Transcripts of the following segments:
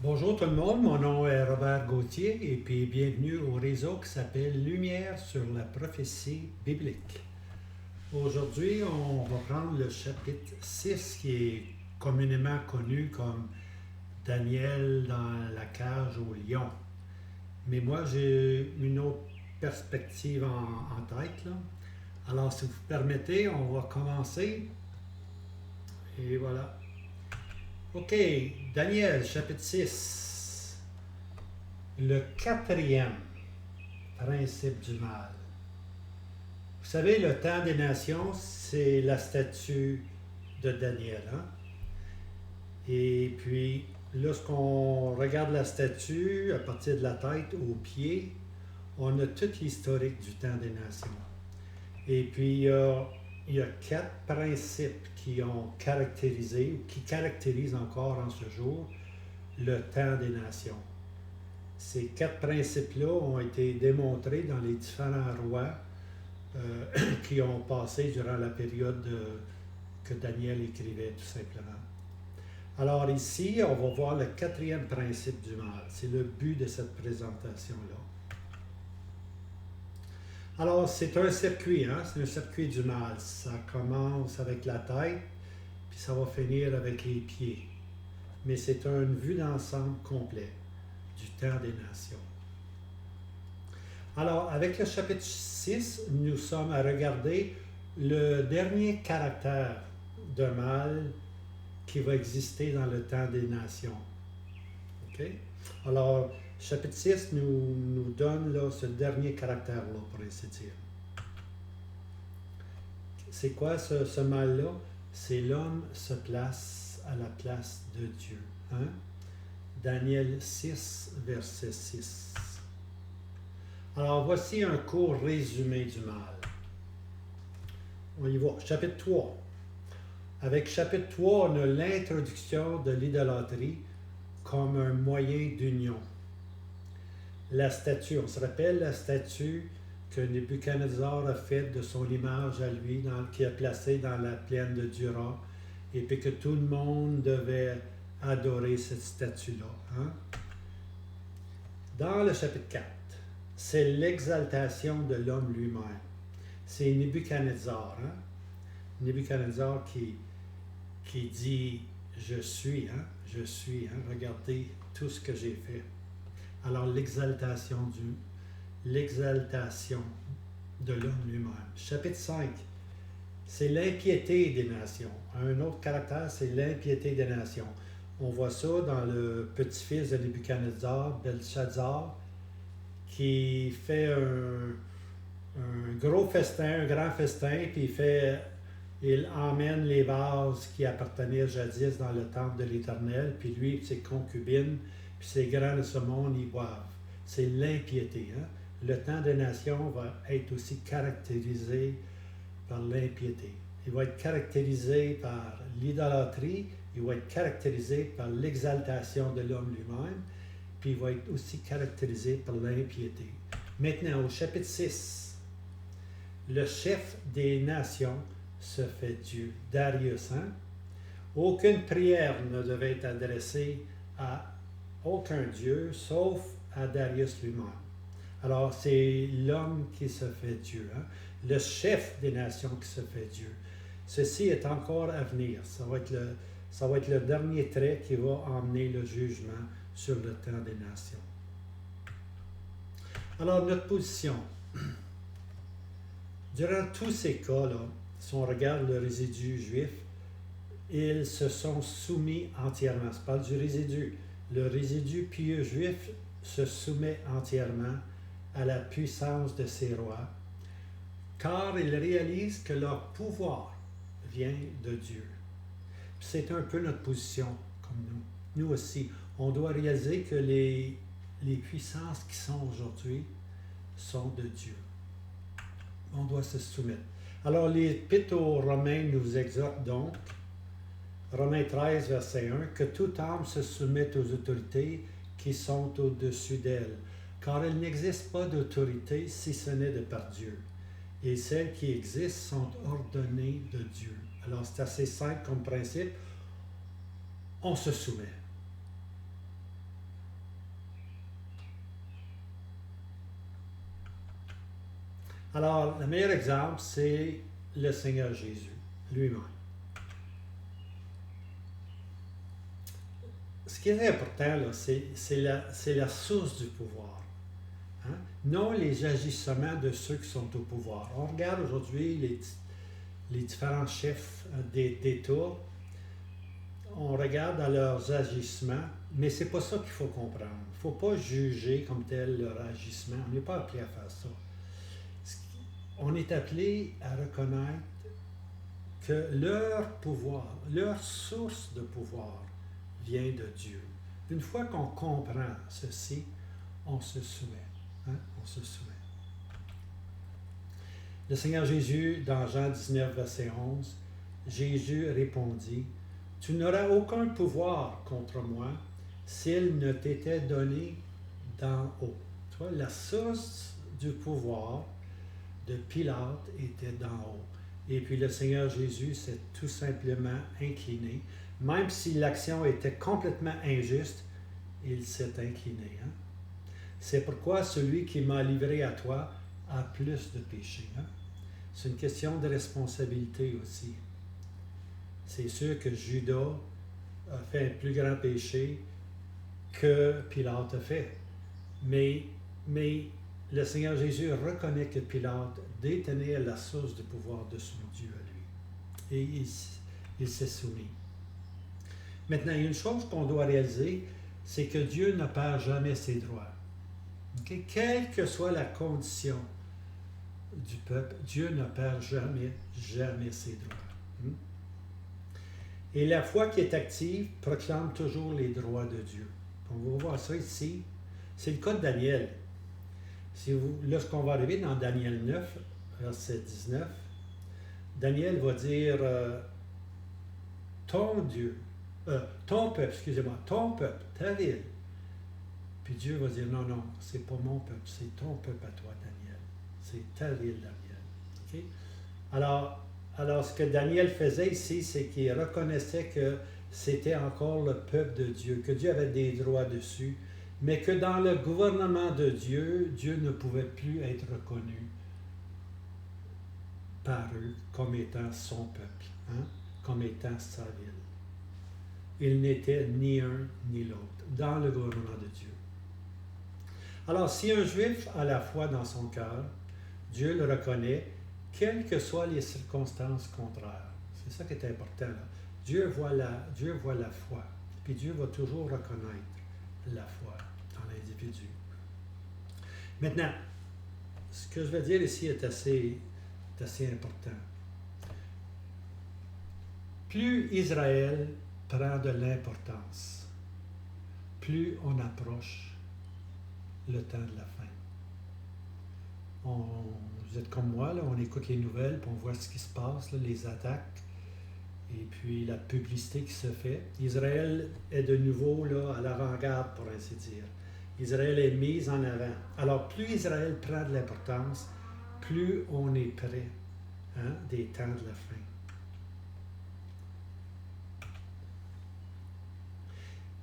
Bonjour tout le monde, mon nom est Robert Gauthier et puis bienvenue au réseau qui s'appelle Lumière sur la prophétie biblique. Aujourd'hui, on va prendre le chapitre 6 qui est communément connu comme Daniel dans la cage au lion. Mais moi, j'ai une autre perspective en tête, là. Alors, si vous permettez, on va commencer. Et voilà. OK, Daniel, chapitre 6. Le quatrième principe du mal. Vous savez, le temps des nations, c'est la statue de Daniel. Hein? Et puis, lorsqu'on regarde la statue, à partir de la tête aux pieds, on a tout l'historique du temps des nations. Et puis, il y a 4 principes qui ont caractérisé, ou qui caractérisent encore en ce jour, le temps des nations. Ces 4 principes-là ont été démontrés dans les différents rois qui ont passé durant la période que Daniel écrivait, tout simplement. Alors ici, on va voir le 4e principe du mal. C'est le but de cette présentation-là. Alors, c'est un circuit, hein? C'est un circuit du mal. Ça commence avec la tête, puis ça va finir avec les pieds. Mais c'est une vue d'ensemble complète du temps des nations. Alors, avec le chapitre 6, nous sommes à regarder le dernier caractère de mal qui va exister dans le temps des nations. OK? Alors, chapitre 6 nous donne là, ce dernier caractère-là, pour ainsi dire. C'est quoi ce mal-là? C'est l'homme se place à la place de Dieu. Hein? Daniel 6, verset 6. Alors, voici un court résumé du mal. On y va. Chapitre 3. Avec chapitre 3, on a l'introduction de l'idolâtrie comme un moyen d'union. La statue, on se rappelle la statue que Nebuchadnezzar a faite de son image à lui, qui a placée dans la plaine de Dura, et puis que tout le monde devait adorer cette statue-là. Hein? Dans le chapitre 4, c'est l'exaltation de l'homme lui-même. C'est Nebuchadnezzar. Hein? Nebuchadnezzar qui dit « Je suis, hein? Je suis, hein? Regardez tout ce que j'ai fait. » Alors, l'exaltation de l'homme lui-même. Chapitre 5, c'est l'impiété des nations. Un autre caractère, c'est l'impiété des nations. On voit ça dans le petit-fils de Nebuchadnezzar, Belshazzar, qui fait un gros festin, un grand festin, puis il emmène les vases qui appartenaient jadis dans le temple de l'Éternel, puis lui et ses concubines, puis ces grands de ce monde y boivent. C'est l'impiété. Hein? Le temps des nations va être aussi caractérisé par l'impiété. Il va être caractérisé par l'idolâtrie, il va être caractérisé par l'exaltation de l'homme lui-même, puis il va être aussi caractérisé par l'impiété. Maintenant, au chapitre 6, le chef des nations se fait Dieu. Darius, hein? Aucune prière ne devait être adressée à aucun Dieu, sauf à Darius lui-même. Alors, c'est l'homme qui se fait Dieu, hein? Le chef des nations qui se fait Dieu. Ceci est encore à venir. Ça va être le dernier trait qui va emmener le jugement sur le temps des nations. Alors, notre position. Durant tous ces cas-là, si on regarde le résidu juif, ils se sont soumis entièrement. Je parle du résidu. Le résidu pieux juif se soumet entièrement à la puissance de ces rois, car ils réalisent que leur pouvoir vient de Dieu. C'est un peu notre position, comme nous. Nous aussi, on doit réaliser que les puissances qui sont aujourd'hui sont de Dieu. On doit se soumettre. Alors, l'Épître aux Romains nous exhorte donc, Romains 13, verset 1, que toute âme se soumette aux autorités qui sont au-dessus d'elle, car il n'existe pas d'autorité si ce n'est de par Dieu. Et celles qui existent sont ordonnées de Dieu. Alors, c'est assez simple comme principe. On se soumet. Alors, le meilleur exemple, c'est le Seigneur Jésus lui-même. Ce qui est important, là, c'est la source du pouvoir. Hein? Non les agissements de ceux qui sont au pouvoir. On regarde aujourd'hui les différents chefs d'État, on regarde à leurs agissements, mais c'est pas ça qu'il faut comprendre. Il ne faut pas juger comme tel leur agissement. On n'est pas appelé à faire ça. On est appelé à reconnaître que leur pouvoir, leur source de pouvoir vient de Dieu. Une fois qu'on comprend ceci, on se soumet. Hein? On se soumet. Le Seigneur Jésus, dans Jean 19, verset 11, Jésus répondit, « Tu n'auras aucun pouvoir contre moi s'il ne t'était donné d'en haut. » Tu vois, la source du pouvoir de Pilate était d'en haut. Et puis le Seigneur Jésus s'est tout simplement incliné. Même si l'action était complètement injuste, il s'est incliné. Hein? C'est pourquoi celui qui m'a livré à toi a plus de péché. Hein? C'est une question de responsabilité aussi. C'est sûr que Judas a fait un plus grand péché que Pilate a fait. Mais le Seigneur Jésus reconnaît que Pilate détenait la source du pouvoir de son Dieu à lui. Et il s'est soumis. Maintenant, il y a une chose qu'on doit réaliser, c'est que Dieu ne perd jamais ses droits. Okay? Quelle que soit la condition du peuple, Dieu ne perd jamais ses droits. Et la foi qui est active proclame toujours les droits de Dieu. On va voir ça ici. C'est le cas de Daniel. Lorsqu'on va arriver dans Daniel 9, verset 19, Daniel va dire ton Dieu, ton peuple, ta ville. Puis Dieu va dire non, c'est pas mon peuple, c'est ton peuple à toi, Daniel. C'est ta ville, Daniel. Okay? Alors, ce que Daniel faisait ici, c'est qu'il reconnaissait que c'était encore le peuple de Dieu, que Dieu avait des droits dessus, mais que dans le gouvernement de Dieu, Dieu ne pouvait plus être reconnu par eux comme étant son peuple, hein, comme étant sa ville. Il n'était ni un ni l'autre dans le gouvernement de Dieu. Alors, si un Juif a la foi dans son cœur, Dieu le reconnaît, quelles que soient les circonstances contraires. C'est ça qui est important, là. Dieu voit la foi, puis Dieu va toujours reconnaître la foi dans l'individu. Maintenant, ce que je vais dire ici est assez important. Plus Israël prend de l'importance, plus on approche le temps de la fin. Vous êtes comme moi, là, on écoute les nouvelles, puis on voit ce qui se passe, là, les attaques, et puis la publicité qui se fait. Israël est de nouveau là, à l'avant-garde, pour ainsi dire. Israël est mise en avant. Alors, plus Israël prend de l'importance, plus on est près, hein, des temps de la fin.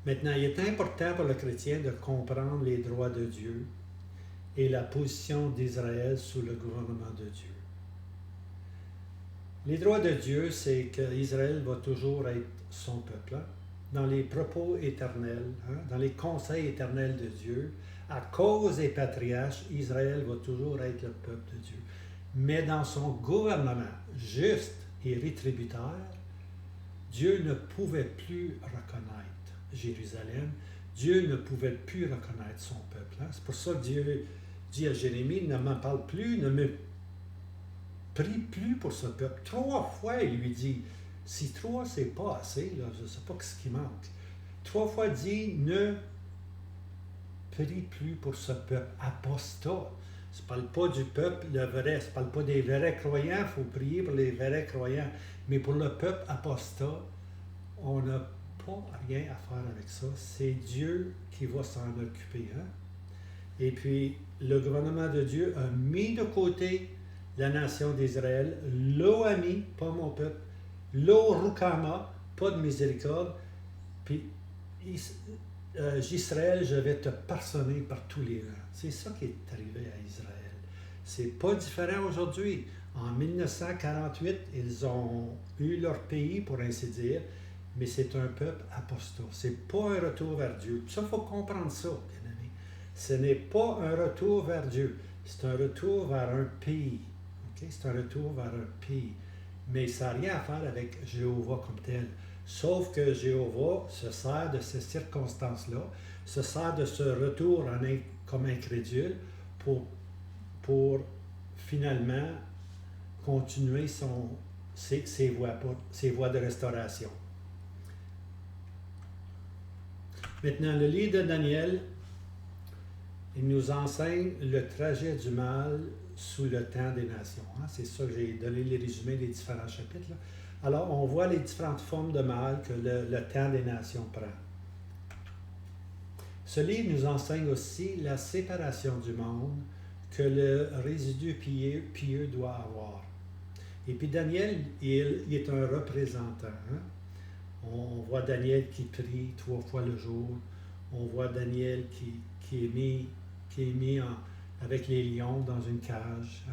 Maintenant, il est important pour le chrétien de comprendre les droits de Dieu et la position d'Israël sous le gouvernement de Dieu. Les droits de Dieu, c'est qu'Israël va toujours être son peuple. Hein? Dans les propos éternels, hein? Dans les conseils éternels de Dieu, à cause des patriarches, Israël va toujours être le peuple de Dieu. Mais dans son gouvernement juste et rétributeur, Dieu ne pouvait plus reconnaître Jérusalem. Dieu ne pouvait plus reconnaître son peuple. Hein? C'est pour ça que Dieu dit à Jérémie, ne m'en parle plus, ne me prie plus pour ce peuple. 3 fois, il lui dit, si 3 c'est pas assez, là, je ne sais pas ce qui manque. 3 fois dit, ne prie plus pour ce peuple apostat. Ça ne parle pas du peuple le vrai, ça ne parle pas des vrais croyants, il faut prier pour les vrais croyants. Mais pour le peuple apostat, on n'a pas rien à faire avec ça. C'est Dieu qui va s'en occuper. Hein? Et puis, le gouvernement de Dieu a mis de côté la nation d'Israël, l'eau a mis, pas mon peuple, l'eau rukama, pas de miséricorde, puis J'israël, je vais te parsemer par tous les rangs. C'est ça qui est arrivé à Israël. C'est pas différent aujourd'hui. En 1948, ils ont eu leur pays, pour ainsi dire, mais c'est un peuple apostat. C'est pas un retour vers Dieu. Ça, il faut comprendre ça, bien aimé. Ce n'est pas un retour vers Dieu. C'est un retour vers un pays. Okay? C'est un retour vers un pays. Mais ça n'a rien à faire avec Jéhovah comme tel. Sauf que Jéhovah se sert de ces circonstances-là, se sert de ce retour comme incrédule pour finalement continuer ses voies de restauration. Maintenant, le livre de Daniel, il nous enseigne le trajet du mal sous le temps des nations. C'est ça que j'ai donné les résumés des différents chapitres. Là. Alors, on voit les différentes formes de mal que le temps des nations prend. Ce livre nous enseigne aussi la séparation du monde que le résidu pieux doit avoir. Et puis Daniel, il est un représentant. On voit Daniel qui prie 3 fois le jour. On voit Daniel qui est mis avec les lions dans une cage.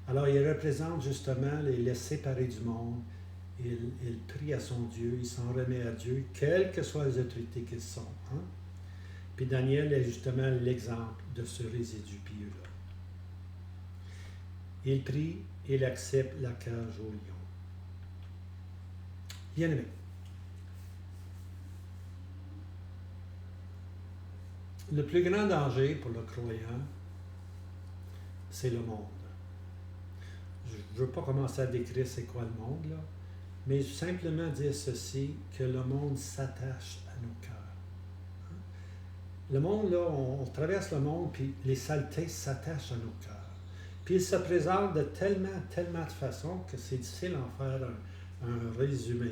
Alors, il représente justement les séparés du monde. Il prie à son Dieu, il s'en remet à Dieu, quelles que soient les autorités qu'ils sont. Puis Daniel est justement l'exemple de ce résidu pieux-là. Il prie, il accepte la cage au lion. Bien aimé. Le plus grand danger pour le croyant, c'est le monde. Je ne veux pas commencer à décrire c'est quoi le monde, là, mais simplement dire ceci, que le monde s'attache à nos cœurs. Le monde, là, on traverse le monde, puis les saletés s'attachent à nos cœurs. Puis ils se présentent de tellement de façons que c'est difficile d'en faire un résumé.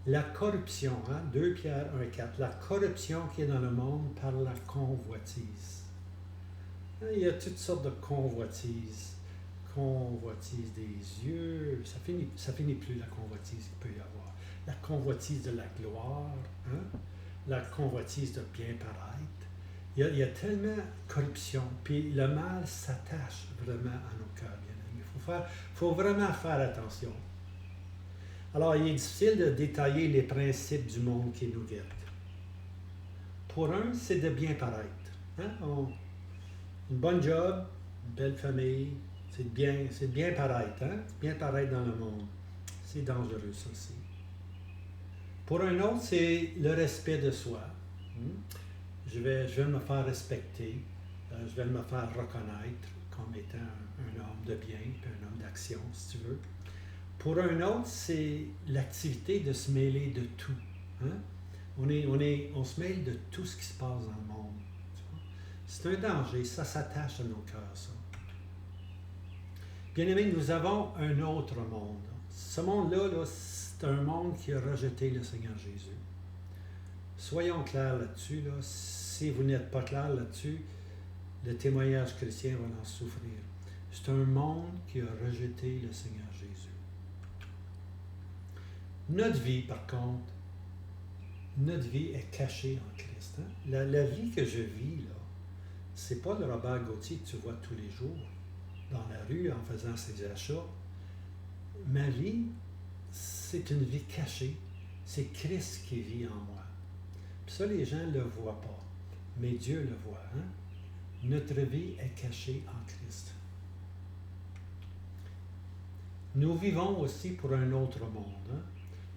La corruption, 2 Pierre 1,4, la corruption qui est dans le monde par la convoitise. Il y a toutes sortes de convoitises. Convoitise des yeux, ça finit plus la convoitise qu'il peut y avoir. La convoitise de la gloire, la convoitise de bien paraître. Il y a tellement de corruption, puis le mal s'attache vraiment à nos cœurs, bien aimés. Il faut vraiment faire attention. Alors, il est difficile de détailler les principes du monde qui nous guette. Pour un, c'est de bien paraître. Une bonne job, une belle famille, c'est de bien paraître. Bien paraître dans le monde. C'est dangereux, ça aussi. Pour un autre, c'est le respect de soi. Je vais me faire respecter, je vais me faire reconnaître comme étant un homme de bien, un homme d'action, si tu veux. Pour un autre, c'est l'activité de se mêler de tout. On se mêle de tout ce qui se passe dans le monde. C'est un danger, ça s'attache à nos cœurs, ça. Bien aimés, nous avons un autre monde. Ce monde-là, c'est un monde qui a rejeté le Seigneur Jésus. Soyons clairs là-dessus. Si vous n'êtes pas clair là-dessus, le témoignage chrétien va en souffrir. C'est un monde qui a rejeté le Seigneur Jésus. Notre vie, par contre, notre vie est cachée en Christ. La vie que je vis, là, c'est pas le Robert Gauthier que tu vois tous les jours dans la rue en faisant ses achats. Ma vie, c'est une vie cachée. C'est Christ qui vit en moi. Puis ça, les gens ne le voient pas. Mais Dieu le voit. Notre vie est cachée en Christ. Nous vivons aussi pour un autre monde.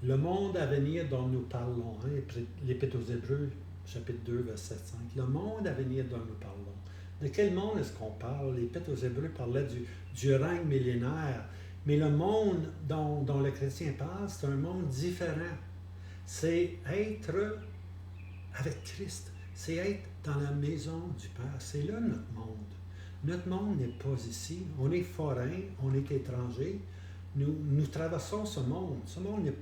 Le monde à venir dont nous parlons. L'Épître aux Hébreux, chapitre 2, verset 5. Le monde à venir dont nous parlons. De quel monde est-ce qu'on parle? L'Épître aux Hébreux parlait du règne millénaire. Mais le monde dont le chrétien parle, c'est un monde différent. C'est être avec Christ. C'est être dans la maison du Père. C'est là notre monde. Notre monde n'est pas ici. On est forain, on est étranger. Nous traversons ce monde. Ce monde,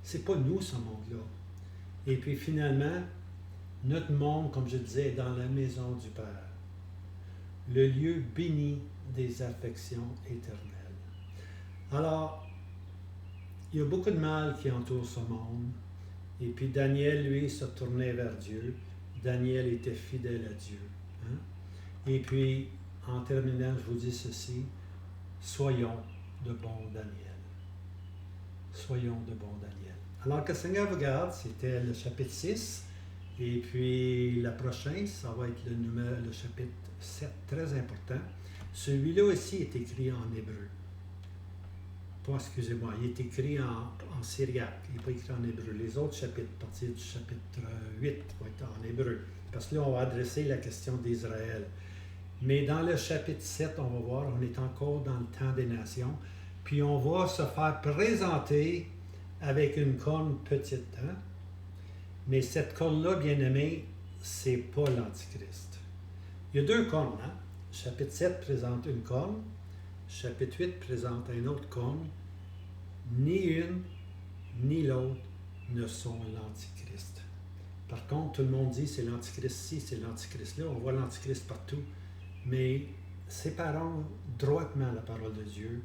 c'est pas nous, ce monde-là. Et puis finalement, notre monde, comme je disais, est dans la maison du Père. Le lieu béni des affections éternelles. Alors, il y a beaucoup de mal qui entoure ce monde. Et puis Daniel, lui, se tournait vers Dieu. Daniel était fidèle à Dieu. Et puis, en terminant, je vous dis ceci, soyons de bons Daniel. Soyons de bons Daniel. Alors que le Seigneur vous garde, c'était le chapitre 6, et puis le prochain, ça va être le chapitre 7, très important. Celui-là aussi est écrit en hébreu. Pas, excusez-moi, il est écrit en syriaque, il n'est pas écrit en hébreu. Les autres chapitres, à partir du chapitre 8, vont être en hébreu. Parce que là, on va adresser la question d'Israël. Mais dans le chapitre 7, on va voir, on est encore dans le temps des nations. Puis on va se faire présenter avec une corne petite. Hein? Mais cette corne-là, bien aimé, c'est pas l'Antichrist. Il y a deux cornes. Hein? Chapitre 7 présente une corne. Chapitre 8 présente une autre corne. Ni une, ni l'autre ne sont l'Antichrist. Par contre, tout le monde dit c'est l'Antichrist-ci, c'est l'Antichrist-là. On voit l'Antichrist partout. Mais séparons droitement la parole de Dieu.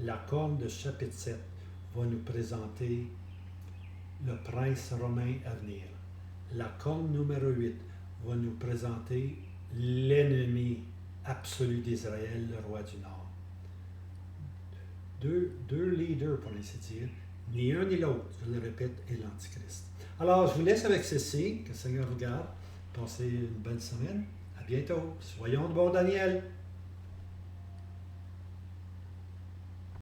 La corne de chapitre 7 va nous présenter le prince romain à venir. La corne numéro 8 va nous présenter l'ennemi absolu d'Israël, le roi du Nord. Deux leaders, pour ainsi dire, ni un ni l'autre, je le répète, est l'Antichrist. Alors, je vous laisse avec ceci, que le Seigneur vous garde. Passez une bonne semaine. À bientôt. Soyons de bons Daniel.